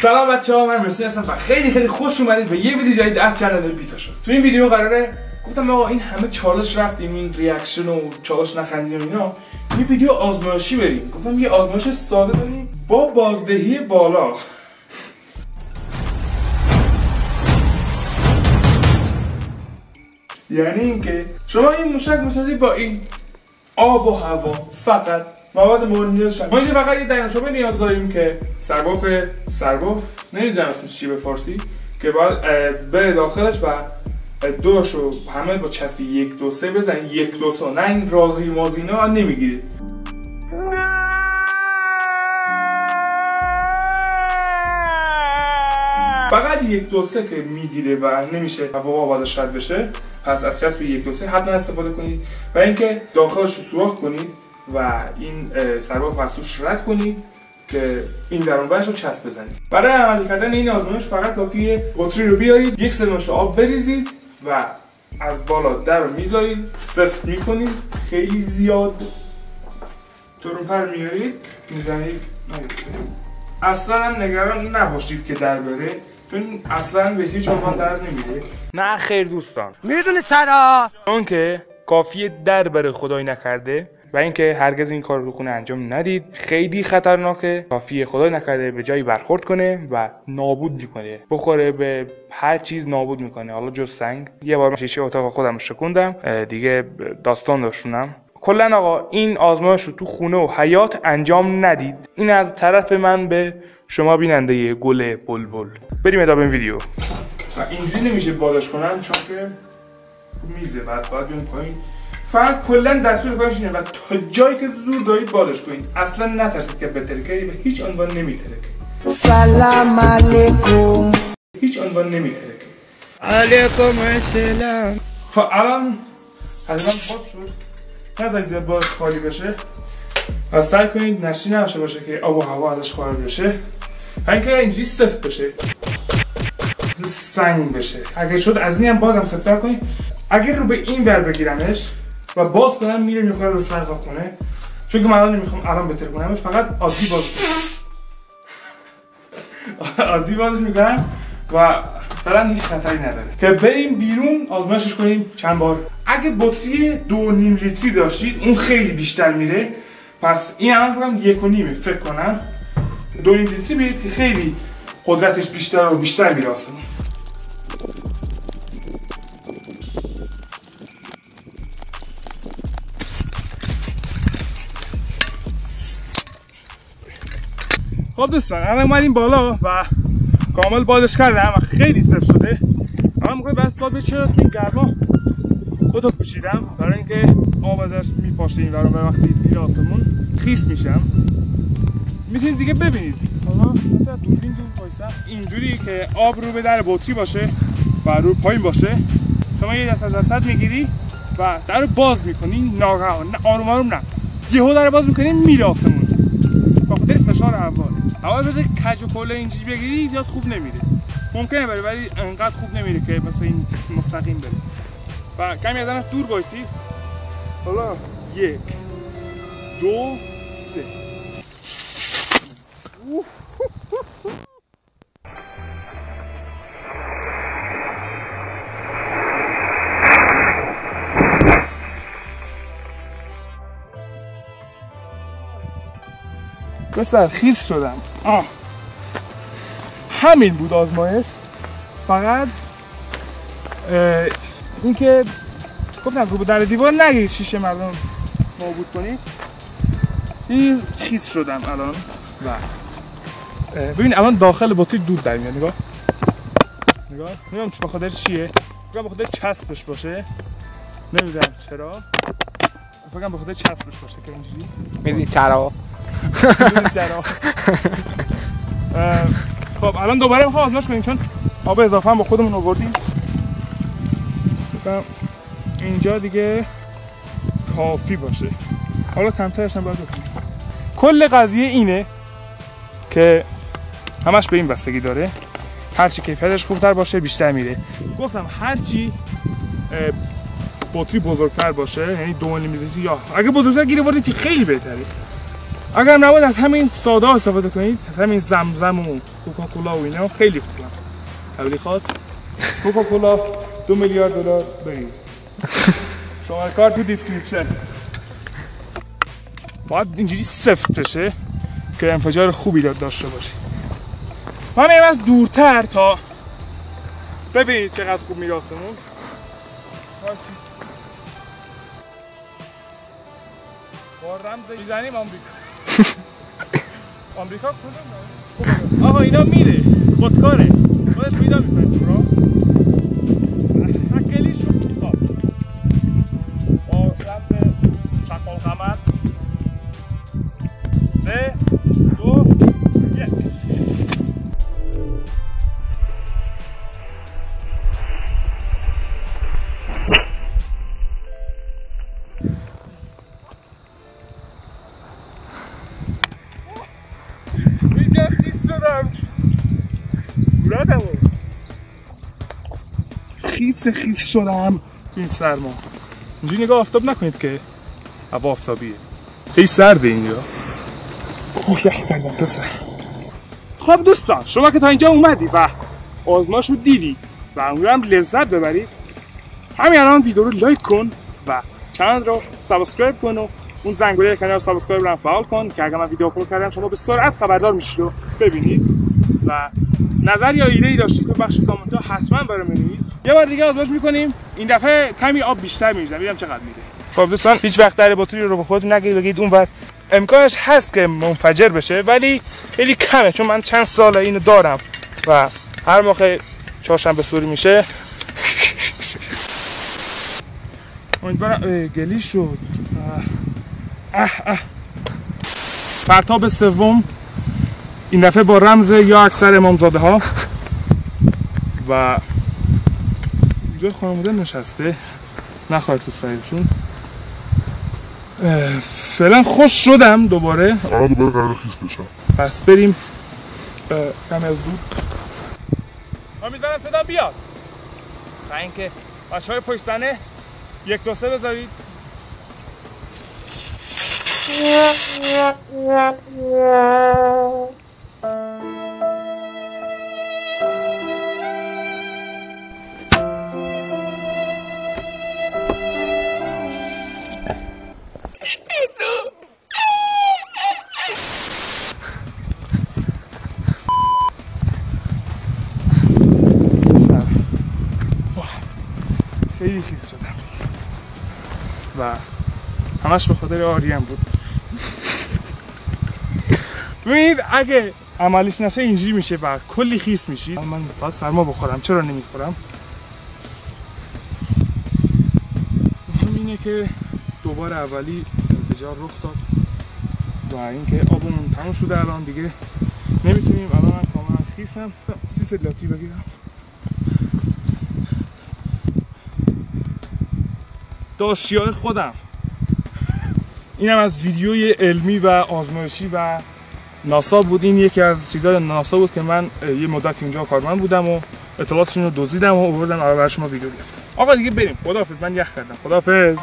سلام بچه‌ها، من مرسی هستم و خیلی خوش اومدید به یه ویدیو جدید از کانال بیتاشو. تو این ویدیو قراره گفتم آقا این همه چالش رفتیم، این ریاکشن و چالش نخندیم و اینا، یه ویدیو آزمایشی بریم. گفتم یه آزمایش ساده بریم با بازدهی بالا. یعنی اینکه شما این موشک می‌سازید با این آب و هوا، فقط مواد مورد نیازش. ما اینجا فقط یه دایناسور نیاز داریم که سرباف نمیدونم اسمش چی به فارسی، که باید بره داخلش و دوشو همه با چسبی 1 2 3 بزنید. 1 2 3 نه این رازی مازینا نمیگیرید. فقط 1 2 3 که میگیره و نمیشه هوا آوازش رد بشه، پس از چسب 1 2 3 حتما استفاده کنید و اینکه داخلش رو سوراخ کنید و این سرباف از توش رد کنید که این درونورش رو چسب بزنید. برای عملی کردن این آزمایش فقط کافیه بطری رو بیارید، 1 سرمش آب بریزید و از بالا در رو میذارید، سفت میکنید خیلی زیاد، ترونپر میارید میزنید. اصلا نگران نباشید که در بره، چون اصلا به هیچ عنوان در نمیره. نه خیر دوستان، میدونی چرا؟ چون که کافیه در بره خدای نکرده و اینکه هرگز این کار رو خونه انجام ندید، خیلی خطرناکه. کافیه خدای نکرده به جایی برخورد کنه و نابود میکنه، بخوره به هر چیز نابود میکنه، حالا جز سنگ. یه بار شیشه اتاق خودم شکوندم دیگه، داستان داشتونم. کلا آقا این آزمایش رو تو خونه و حیات انجام ندید. این از طرف من به شما بیننده گل بلبل. بریم ادامه این ویدیو. اینجوری نمیشه بادش کنم چون که میزه، بعد باید بیان پایین. فقط کلا دستور کارش اینه و تا جایی که زور دارید بادش کنید. اصلا نترسید که بترکه، به هیچ عنوان نمیترکه. سلام علیکم. هیچ عنوان نمیترکه. علیکم السلام. خب الان حتما باد شد. نذارید زیاد بادش خالی بشه و سعی کنید نشتی نباشه باشه که آب و هوا ازش خارج بشه. اینکه اینجوری سفت بشه، سنگ بشه. اگه شد از این هم بازم سفت‌تر کنید. اگر رو به این ور بگیرمش و باز کنم میره میخوره رو سقف خونه، چون که من الان نمیخوام الان بهتر کنم، فقط عادی باز کنم. عادی بازش میکنم و فعلا هیچ خطری نداره که بریم بیرون آزمایشش کنیم چند بار. اگه بطری 2.5 لیتری داشتید اون خیلی بیشتر میره، پس این الان فقط 1.5 فکر کنم. 2.5 لیتری برید که خیلی قدرتش بیشتر و بیشتر میره آسمون. خب دوستان الان اومدیم بالا و کامل بادش کردم و خیلی سفت شده. الان میخوام بس سال چرا که این گرما خودو پوشیدم برای اینکه آب ازش میپاشه این ورون، و وقتی میره آسمون خیس میشم. میتونید دیگه ببینید حالا مثلا دوربین وایسم اینجوری که آب رو به در بطری باشه و رو پایین باشه. شما یه دست از وسط میگیری و در رو باز میکنی، ناگهان نه آروم آروم، نه یهو در رو باز میکنی میره آسمون با خاطر فشار هوا. هوا بذاری کج و کله اینجوری بگیری زیاد خوب نمیره. ممکنه بره ولی انقدر خوب نمیره که مثلا این مستقیم بره. و کمی ازش دور وایسی. حالا 1 2 3 بسر خیس شدم. همین بود آزمایش. فقط اینکه گفتم رو در دیوار نگید، شیشه مردم نابود کنید. این خیس شدم الان و ببین الان داخل بطری دود در میاد. نگاه نمیدونم چه بخاطر چیه، فکر بخاطر چسبش باشه، نمیدونم چرا، فکر بخاطر چسبش باشه که اینجوری. میدونی چرا؟ خب الان دوباره میخوام آزمایش کنیم چون آب اضافه هم با خودمون آوردیم. اینجا دیگه کافی باشه، حالا کمترش هم باید بکنیم. کل قضیه اینه که همش به این بستگی داره، هرچی کیفیتش خوبتر باشه بیشتر میره. گفتم هرچی بطری بزرگتر باشه، یعنی 2 میلیمتری، یا اگه بزرگتر گیر آوردید که خیلی بهتره. اگر نبود از همین ساده استفاده کنید، از همین زمزم و کوکاکولا و اینا خیلی خوبن. تبلیغات کوکاکولا 2 میلیارد دلار بریز. شماره کار تو دیسکریپشن. باید اینجوری سفت بشه که انفجار خوبی داشته باشه. من میرم از دورتر تا ببینید چقدر خوب میره آسمون. با رمز میزنیم آمریکا. آمریکا کدوم؟ آقا اینا میره خودکاره خودش پیدا میکنه تو راه. خیلی شد میخواد با رمز شقال قمر 3 2 1. اینجا خیس شدم صورتمو خیس شدم. این سرما اینجوری نگاه آفتاب نکنید که هوا آفتابیه. خیلی سرده اینجا. یخ کردم پسر. خب دوستان شما که تا اینجا اومدی و آزمایش رو دیدی و امیدوارم لذت ببرید، همین الان ویدیو رو لایک کن و چنل رو سابسکرایب کن و اون زنگوله کنار سابسکرایب رو فعال کن که اگر من ویدیو آپلود کردم شما به سرعت خبردار میشید و ببینید. و نظر یا ایده‌ای داشتید تو بخش کامنت ها حتما برام بنویس. یه بار دیگه آزمایش می‌کنیم. این دفعه کمی آب بیشتر می‌ریزم ببینم چقدر میره. خب دوستان هیچ وقت در بطری رو به خودتون نگید بگید اونور امکانش هست که منفجر بشه ولی خیلی کمه، چون من چند ساله اینو دارم و هر موقع چهارشنبه سوری میشه امیدوارم گلی شد. پرتاب سوم این دفعه با رمز یا اکثر امامزاده ها و اینجا خانواده نشسته نخواهد تو سایدشون. فعلا خوش شدم دوباره قرار خیس بشم. پس بریم کمی از دور. امیدوارم صدا بیاد و اینکه بچه‌های پشت صحنه 1 2 3 بذارید. خیلی خیس شدم و همش به خاطر آریم بود. ببینید اگه عملیش نشه اینجوری میشه و کلی خیس میشید. من باید سرما بخورم، چرا نمیخورم؟ همینه که دوباره اولی انفجار رخ داد و اینکه آبمون تموم شده الان دیگه نمیتونیم. الان من کاملا خیسم. 30 لاتی بگیرم. داشتیای خودم. اینم از ویدیوی علمی و آزمایشی و ناسا بود. این یکی از چیزهای ناسا بود که من یه مدت اینجا کارمند بودم و اطلاعاتشون رو دزدیدم و آوردم برای شما ویدیو گرفتم. آقا دیگه بریم. خداحافظ. من یخ کردم. خداحافظ.